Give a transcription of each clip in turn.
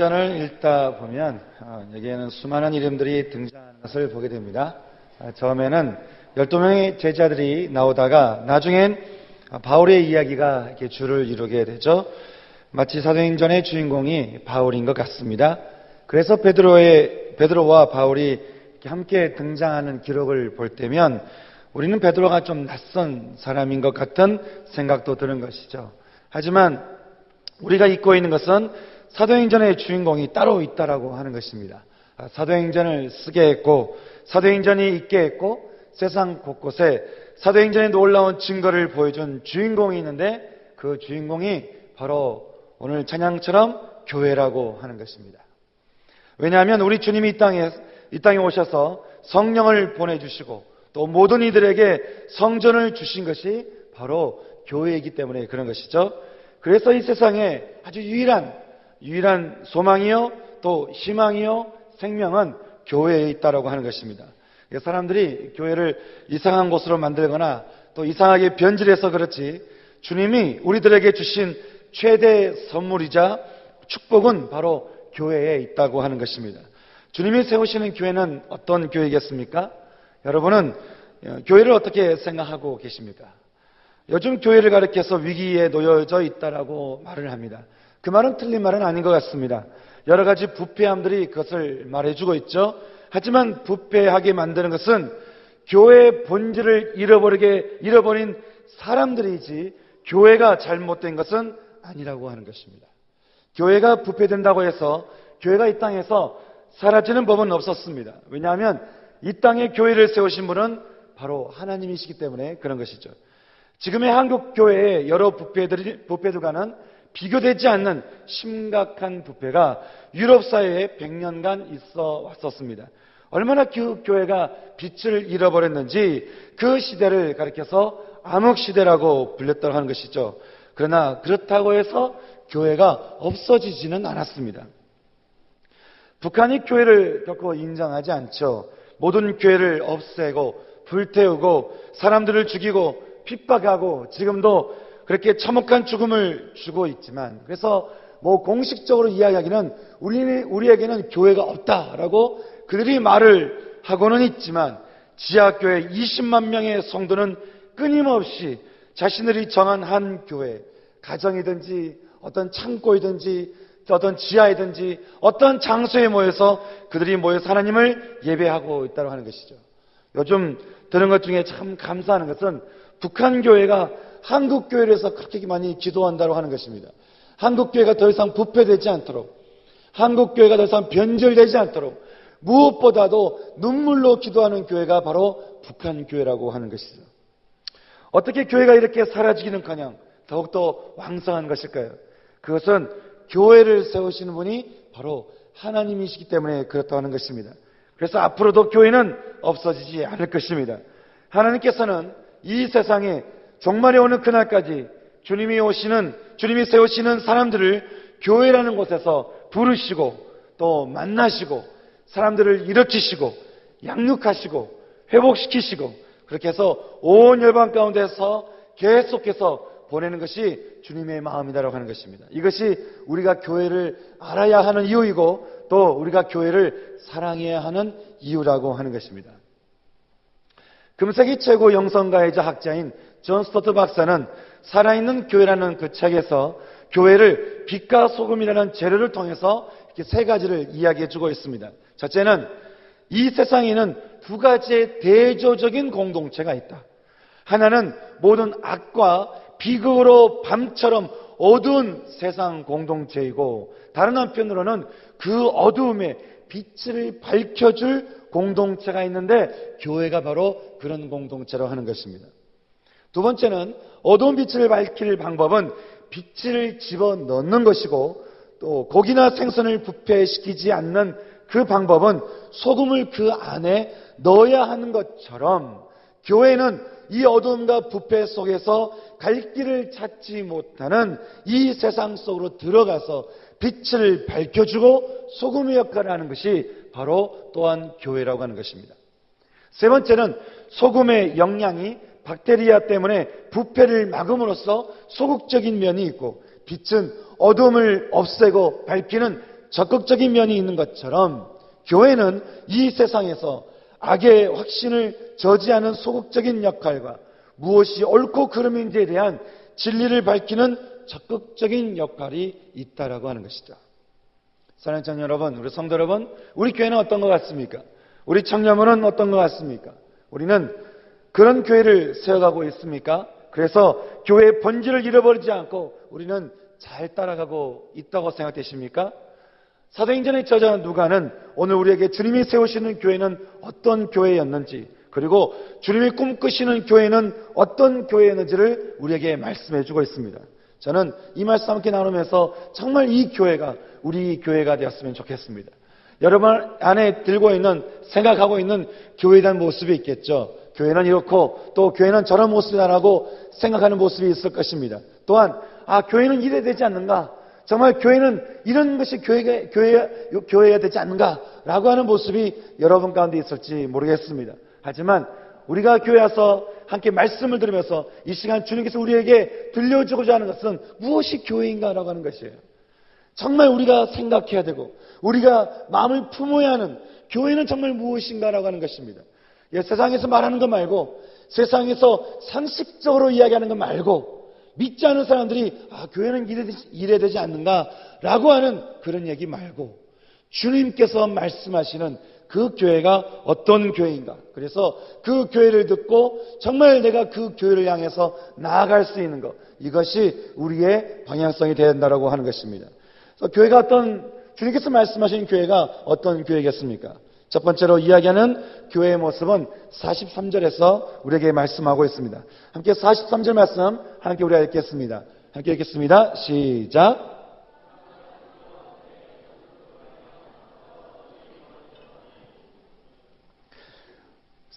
사도행전을 읽다 보면 여기에는 수많은 이름들이 등장하는 것을 보게 됩니다. 처음에는 12명의 제자들이 나오다가 나중엔 바울의 이야기가 이렇게 줄을 이루게 되죠. 마치 사도행전의 주인공이 바울인 것 같습니다. 그래서 베드로와 바울이 함께 등장하는 기록을 볼 때면 우리는 베드로가 좀 낯선 사람인 것 같은 생각도 드는 것이죠. 하지만 우리가 잊고 있는 것은 사도행전의 주인공이 따로 있다라고 하는 것입니다. 사도행전을 쓰게 했고 사도행전이 있게 했고 세상 곳곳에 사도행전의 놀라운 증거를 보여준 주인공이 있는데 그 주인공이 바로 오늘 찬양처럼 교회라고 하는 것입니다. 왜냐하면 우리 주님이 이 땅에 오셔서 성령을 보내주시고 또 모든 이들에게 성전을 주신 것이 바로 교회이기 때문에 그런 것이죠. 그래서 이 세상에 아주 유일한 소망이요 또 희망이요 생명은 교회에 있다라고 하는 것입니다. 사람들이 교회를 이상한 곳으로 만들거나 또 이상하게 변질해서 그렇지 주님이 우리들에게 주신 최대 선물이자 축복은 바로 교회에 있다고 하는 것입니다. 주님이 세우시는 교회는 어떤 교회겠습니까? 여러분은 교회를 어떻게 생각하고 계십니까? 요즘 교회를 가리켜서 위기에 놓여져 있다라고 말을 합니다. 그 말은 틀린 말은 아닌 것 같습니다. 여러 가지 부패함들이 그것을 말해주고 있죠. 하지만 부패하게 만드는 것은 교회의 본질을 잃어버린 사람들이지 교회가 잘못된 것은 아니라고 하는 것입니다. 교회가 부패된다고 해서 교회가 이 땅에서 사라지는 법은 없었습니다. 왜냐하면 이 땅에 교회를 세우신 분은 바로 하나님이시기 때문에 그런 것이죠. 지금의 한국 교회의 여러 부패들과는 비교되지 않는 심각한 부패가 유럽 사회에 100년간 있어 왔었습니다. 얼마나 그 교회가 빛을 잃어버렸는지 그 시대를 가리켜서 암흑시대라고 불렸다고 하는 것이죠. 그러나 그렇다고 해서 교회가 없어지지는 않았습니다. 북한이 교회를 결코 인정하지 않죠. 모든 교회를 없애고 불태우고 사람들을 죽이고 핍박하고 지금도 그렇게 참혹한 죽음을 주고 있지만 그래서 공식적으로 이야기하기는 우리에게는 교회가 없다라고 그들이 말을 하고는 있지만 지하교회 20만 명의 성도는 끊임없이 자신들이 정한 한 교회, 가정이든지 어떤 창고이든지 어떤 지하이든지 어떤 장소에 모여서 그들이 모여서 하나님을 예배하고 있다고 하는 것이죠. 요즘 들은 것 중에 참 감사하는 것은 북한 교회가 한국 교회에서 그렇게 많이 기도한다고 하는 것입니다. 한국 교회가 더 이상 부패되지 않도록, 한국 교회가 더 이상 변절되지 않도록 무엇보다도 눈물로 기도하는 교회가 바로 북한 교회라고 하는 것이죠. 어떻게 교회가 이렇게 사라지기는커녕 더욱더 왕성한 것일까요? 그것은 교회를 세우시는 분이 바로 하나님이시기 때문에 그렇다고 하는 것입니다. 그래서 앞으로도 교회는 없어지지 않을 것입니다. 하나님께서는 이 세상에 종말이 오는 그날까지 주님이 세우시는 사람들을 교회라는 곳에서 부르시고 또 만나시고 사람들을 일으키시고 양육하시고 회복시키시고 그렇게 해서 온 열방 가운데서 계속해서 보내는 것이 주님의 마음이다라고 하는 것입니다. 이것이 우리가 교회를 알아야 하는 이유이고 또 우리가 교회를 사랑해야 하는 이유라고 하는 것입니다. 금세기 최고 영성가이자 학자인 존 스토트 박사는 살아있는 교회라는 그 책에서 교회를 빛과 소금이라는 재료를 통해서 이렇게 세 가지를 이야기해 주고 있습니다. 첫째는 이 세상에는 두 가지의 대조적인 공동체가 있다. 하나는 모든 악과 비극으로 밤처럼 어두운 세상 공동체이고 다른 한편으로는 그 어두움에 빛을 밝혀줄 공동체가 있는데 교회가 바로 그런 공동체로 하는 것입니다. 두 번째는 어두운 빛을 밝힐 방법은 빛을 집어넣는 것이고 또 고기나 생선을 부패시키지 않는 그 방법은 소금을 그 안에 넣어야 하는 것처럼 교회는 이 어두움과 부패 속에서 갈 길을 찾지 못하는 이 세상 속으로 들어가서 빛을 밝혀주고 소금의 역할을 하는 것이 바로 또한 교회라고 하는 것입니다. 세 번째는 소금의 영향이 박테리아 때문에 부패를 막음으로써 소극적인 면이 있고 빛은 어둠을 없애고 밝히는 적극적인 면이 있는 것처럼 교회는 이 세상에서 악의 확신을 저지하는 소극적인 역할과 무엇이 옳고 그름인지에 대한 진리를 밝히는 적극적인 역할이 있다라고 하는 것이죠. 사랑하는 청년 여러분, 우리 성도 여러분, 우리 교회는 어떤 것 같습니까? 우리 청년은 어떤 것 같습니까? 우리는 그런 교회를 세워가고 있습니까? 그래서 교회의 본질을 잃어버리지 않고 우리는 잘 따라가고 있다고 생각되십니까? 사도행전의 저자 누가는 오늘 우리에게 주님이 세우시는 교회는 어떤 교회였는지, 그리고 주님이 꿈꾸시는 교회는 어떤 교회였는지를 우리에게 말씀해 주고 있습니다. 저는 이 말씀 함께 나누면서 정말 이 교회가 우리 교회가 되었으면 좋겠습니다. 여러분 안에 들고 있는, 생각하고 있는 교회에 대한 모습이 있겠죠. 교회는 이렇고 또 교회는 저런 모습이다라고 생각하는 모습이 있을 것입니다. 또한 교회는 이래야 되지 않는가? 정말 교회는 이런 것이 교회여야 되지 않는가라고 하는 모습이 여러분 가운데 있을지 모르겠습니다. 하지만 우리가 교회 와서 함께 말씀을 들으면서 이 시간 주님께서 우리에게 들려주고자 하는 것은 무엇이 교회인가라고 하는 것이에요. 정말 우리가 생각해야 되고 우리가 마음을 품어야 하는 교회는 정말 무엇인가라고 하는 것입니다. 세상에서 말하는 것 말고, 세상에서 상식적으로 이야기하는 것 말고, 믿지 않는 사람들이 교회는 이래야 되지 않는가라고 하는 그런 얘기 말고, 주님께서 말씀하시는 그 교회가 어떤 교회인가, 그래서 그 교회를 듣고 정말 내가 그 교회를 향해서 나아갈 수 있는 것, 이것이 우리의 방향성이 되어야 한다고 하는 것입니다. 그래서 교회가 주님께서 말씀하신 교회가 어떤 교회겠습니까? 첫 번째로 이야기하는 교회의 모습은 43절에서 우리에게 말씀하고 있습니다. 함께 43절 말씀 함께 우리가 읽겠습니다. 함께 읽겠습니다. 시작.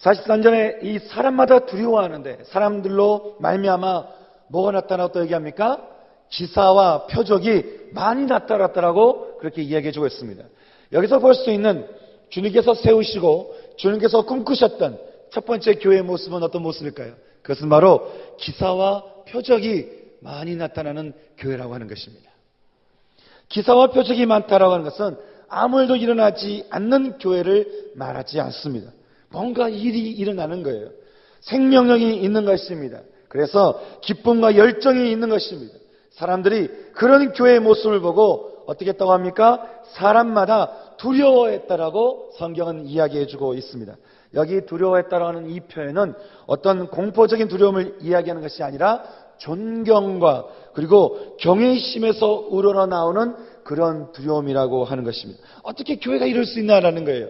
(43절에) 이 사람마다 두려워하는데 사람들로 말미암아 뭐가 나타나고 또 얘기합니까? 기사와 표적이 많이 나타났다라고 그렇게 이야기해주고 있습니다. 여기서 볼 수 있는 주님께서 세우시고 주님께서 꿈꾸셨던 첫 번째 교회의 모습은 어떤 모습일까요? 그것은 바로 기사와 표적이 많이 나타나는 교회라고 하는 것입니다. 기사와 표적이 많다라고 하는 것은 아무 일도 일어나지 않는 교회를 말하지 않습니다. 뭔가 일이 일어나는 거예요. 생명력이 있는 것입니다. 그래서 기쁨과 열정이 있는 것입니다. 사람들이 그런 교회의 모습을 보고 어떻게 했다고 합니까? 사람마다 두려워했다라고 성경은 이야기해주고 있습니다. 여기 두려워했다라는 이 표현은 어떤 공포적인 두려움을 이야기하는 것이 아니라 존경과 그리고 경외심에서 우러나오는 그런 두려움이라고 하는 것입니다. 어떻게 교회가 이럴 수 있나라는 거예요.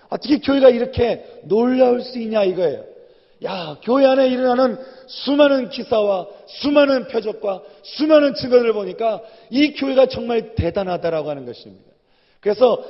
어떻게 교회가 이렇게 놀라울 수 있냐 이거예요. 교회 안에 일어나는 수많은 기사와 수많은 표적과 수많은 증거들을 보니까 이 교회가 정말 대단하다라고 하는 것입니다. 그래서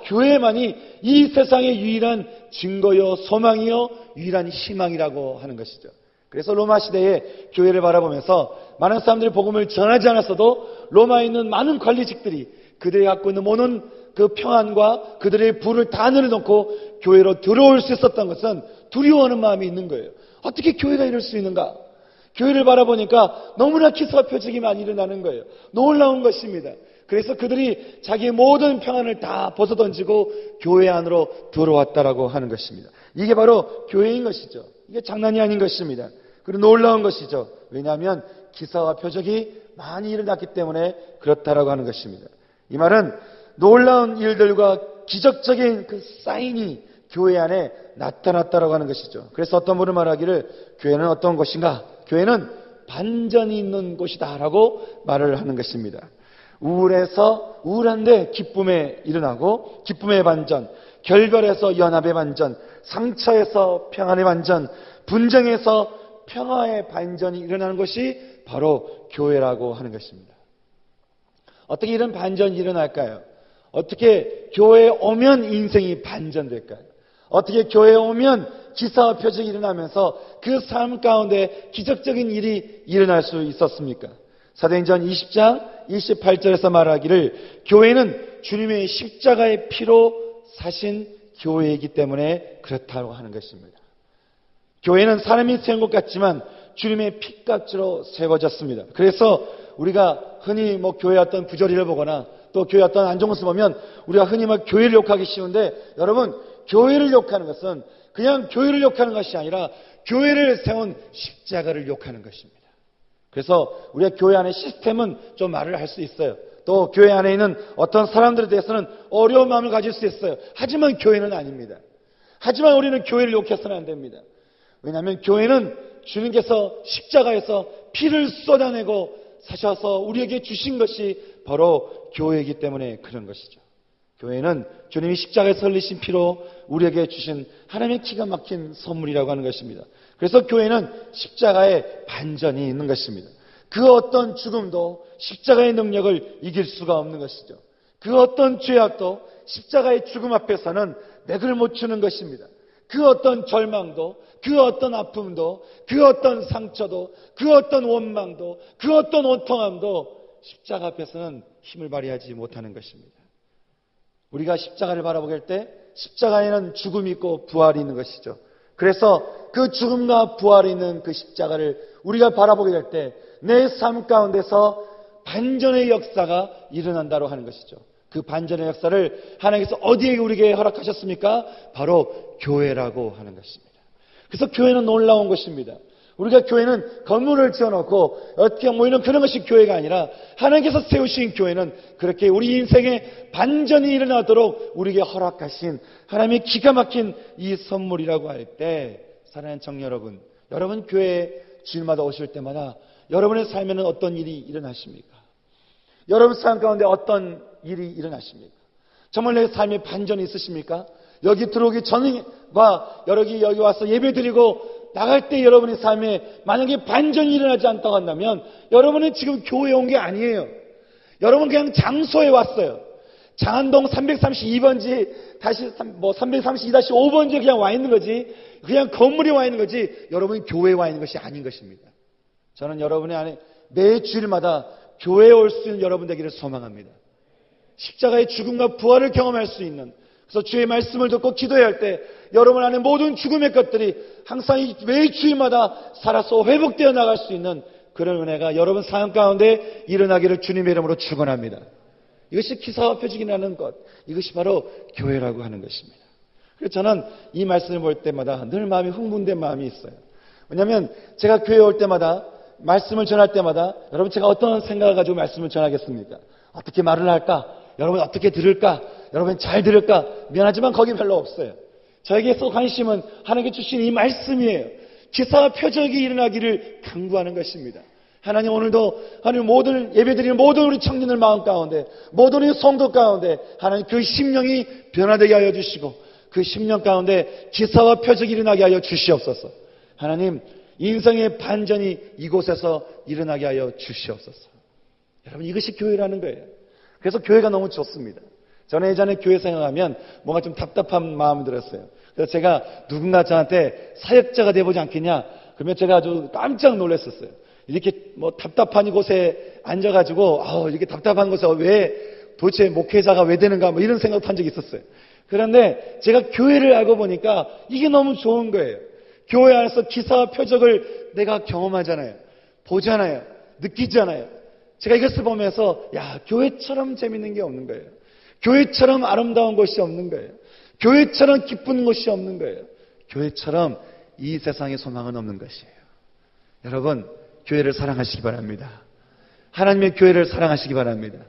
교회만이 이 세상의 유일한 증거요 소망이요 유일한 희망이라고 하는 것이죠. 그래서 로마 시대의 교회를 바라보면서 많은 사람들이 복음을 전하지 않았어도 로마에 있는 많은 관리직들이 그들이 갖고 있는 모든 그 평안과 그들의 부를 다 내려놓고 교회로 들어올 수 있었던 것은 두려워하는 마음이 있는 거예요. 어떻게 교회가 이럴 수 있는가? 교회를 바라보니까 너무나 기사와 표적이 많이 일어나는 거예요. 놀라운 것입니다. 그래서 그들이 자기의 모든 평안을 다 벗어던지고 교회 안으로 들어왔다라고 하는 것입니다. 이게 바로 교회인 것이죠. 이게 장난이 아닌 것입니다. 그리고 놀라운 것이죠. 왜냐하면 기사와 표적이 많이 일어났기 때문에 그렇다라고 하는 것입니다. 이 말은 놀라운 일들과 기적적인 그 사인이 교회 안에 나타났다라고 하는 것이죠. 그래서 어떤 분은 말하기를 교회는 어떤 곳인가? 교회는 반전이 있는 곳이다라고 말을 하는 것입니다. 우울해서 우울한데 기쁨에 일어나고 기쁨의 반전, 결별에서 연합의 반전, 상처에서 평안의 반전, 분쟁에서 평화의 반전이 일어나는 것이 바로 교회라고 하는 것입니다. 어떻게 이런 반전이 일어날까요? 어떻게 교회에 오면 인생이 반전될까요? 어떻게 교회에 오면 기사와 표적이 일어나면서 그 삶 가운데 기적적인 일이 일어날 수 있었습니까? 사도행전 20장 28절에서 말하기를 교회는 주님의 십자가의 피로 사신 교회이기 때문에 그렇다고 하는 것입니다. 교회는 사람이 세운 것 같지만 주님의 피값으로 세워졌습니다. 그래서 우리가 흔히 교회 어떤 부조리를 보거나 또 교회 어떤 안 좋은 것을 보면 우리가 흔히 막 교회를 욕하기 쉬운데, 여러분, 교회를 욕하는 것은 그냥 교회를 욕하는 것이 아니라 교회를 세운 십자가를 욕하는 것입니다. 그래서 우리가 교회 안의 시스템은 좀 말을 할 수 있어요. 또 교회 안에 있는 어떤 사람들에 대해서는 어려운 마음을 가질 수 있어요. 하지만 교회는 아닙니다. 하지만 우리는 교회를 욕해서는 안 됩니다. 왜냐하면 교회는 주님께서 십자가에서 피를 쏟아내고 사셔서 우리에게 주신 것이 바로 교회이기 때문에 그런 것이죠. 교회는 주님이 십자가에서 흘리신 피로 우리에게 주신 하나님의 기가 막힌 선물이라고 하는 것입니다. 그래서 교회는 십자가에 반전이 있는 것입니다. 그 어떤 죽음도 십자가의 능력을 이길 수가 없는 것이죠. 그 어떤 죄악도 십자가의 죽음 앞에서는 맥을 못 추는 것입니다. 그 어떤 절망도, 그 어떤 아픔도, 그 어떤 상처도, 그 어떤 원망도, 그 어떤 원통함도 십자가 앞에서는 힘을 발휘하지 못하는 것입니다. 우리가 십자가를 바라보게 할 때 십자가에는 죽음이 있고 부활이 있는 것이죠. 그래서 그 죽음과 부활이 있는 그 십자가를 우리가 바라보게 될 때 내 삶 가운데서 반전의 역사가 일어난다고 하는 것이죠. 그 반전의 역사를 하나님께서 어디에 우리에게 허락하셨습니까? 바로 교회라고 하는 것입니다. 그래서 교회는 놀라운 것입니다. 우리가 교회는 건물을 지어놓고 어떻게 모이는 그런 것이 교회가 아니라 하나님께서 세우신 교회는 그렇게 우리 인생에 반전이 일어나도록 우리에게 허락하신 하나님의 기가 막힌 이 선물이라고 할 때, 사랑하는 청년 여러분, 여러분 교회에 주일마다 오실 때마다 여러분의 삶에는 어떤 일이 일어나십니까? 여러분 삶 가운데 어떤 일이 일어나십니까? 정말 내 삶에 반전이 있으십니까? 여기 들어오기 전과 여기 와서 예배드리고 나갈 때 여러분의 삶에 만약에 반전이 일어나지 않다고 한다면 여러분은 지금 교회에 온 게 아니에요. 여러분 그냥 장소에 왔어요. 장안동 332번지 다시 332-5번지에 그냥 와 있는 거지, 그냥 건물에 와 있는 거지, 여러분이 교회에 와 있는 것이 아닌 것입니다. 저는 여러분의 안에 매 주일마다 교회에 올 수 있는 여러분 되기를 소망합니다. 십자가의 죽음과 부활을 경험할 수 있는, 그래서 주의 말씀을 듣고 기도해야 할 때 여러분 안에 모든 죽음의 것들이 항상 매 주일마다 살아서 회복되어 나갈 수 있는 그런 은혜가 여러분 삶 가운데 일어나기를 주님의 이름으로 축원합니다. 이것이 기사와 표적이라는 것, 이것이 바로 교회라고 하는 것입니다. 그래서 저는 이 말씀을 볼 때마다 늘 마음이 흥분된 마음이 있어요. 왜냐하면 제가 교회에 올 때마다 말씀을 전할 때마다 여러분 제가 어떤 생각을 가지고 말씀을 전하겠습니까? 어떻게 말을 할까? 여러분 어떻게 들을까? 여러분 잘 들을까? 미안하지만 거기 별로 없어요. 저에게서 관심은 하나님께 주신 이 말씀이에요. 기사와 표적이 일어나기를 간구하는 것입니다. 하나님 오늘도 하나님 모든 예배드리는 모든 우리 청년들 마음 가운데, 모든 우리 성도 가운데 하나님 그 심령이 변화되게 하여 주시고 그 심령 가운데 기사와 표적이 일어나게 하여 주시옵소서. 하나님 인생의 반전이 이곳에서 일어나게 하여 주시옵소서. 여러분 이것이 교회라는 거예요. 그래서 교회가 너무 좋습니다. 저는 예전에 교회 생각하면 뭔가 좀 답답한 마음이 들었어요. 그래서 제가 누군가 저한테 사역자가 돼보지 않겠냐, 그러면 제가 아주 깜짝 놀랐었어요. 이렇게 뭐 답답한 이곳에 앉아가지고 이렇게 답답한 곳에 왜 도대체 목회자가 왜 되는가 뭐 이런 생각도 한 적이 있었어요. 그런데 제가 교회를 알고 보니까 이게 너무 좋은 거예요. 교회 안에서 기사와 표적을 내가 경험하잖아요. 보잖아요. 느끼잖아요. 제가 이것을 보면서 교회처럼 재밌는 게 없는 거예요. 교회처럼 아름다운 것이 없는 거예요. 교회처럼 기쁜 것이 없는 거예요. 교회처럼 이 세상의 소망은 없는 것이에요. 여러분 교회를 사랑하시기 바랍니다. 하나님의 교회를 사랑하시기 바랍니다.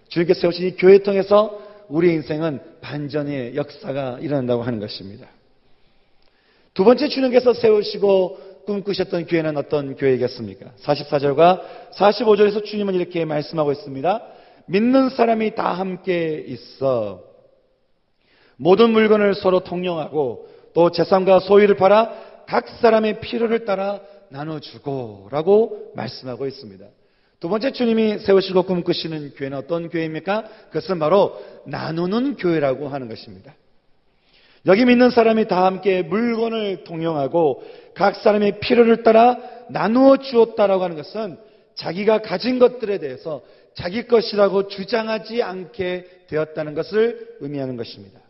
주님께서 세우신 이 교회 통해서 우리 인생은 반전의 역사가 일어난다고 하는 것입니다. 두 번째 주님께서 세우시고 꿈꾸셨던 교회는 어떤 교회이겠습니까? 44절과 45절에서 주님은 이렇게 말씀하고 있습니다. 믿는 사람이 다 함께 있어 모든 물건을 서로 통용하고 또 재산과 소유를 팔아 각 사람의 필요를 따라 나눠주고 라고 말씀하고 있습니다. 두 번째 주님이 세우시고 꿈꾸시는 교회는 어떤 교회입니까? 그것은 바로 나누는 교회라고 하는 것입니다. 여기 믿는 사람이 다 함께 물건을 통용하고 각 사람의 필요를 따라 나누어 주었다라고 하는 것은 자기가 가진 것들에 대해서 자기 것이라고 주장하지 않게 되었다는 것을 의미하는 것입니다.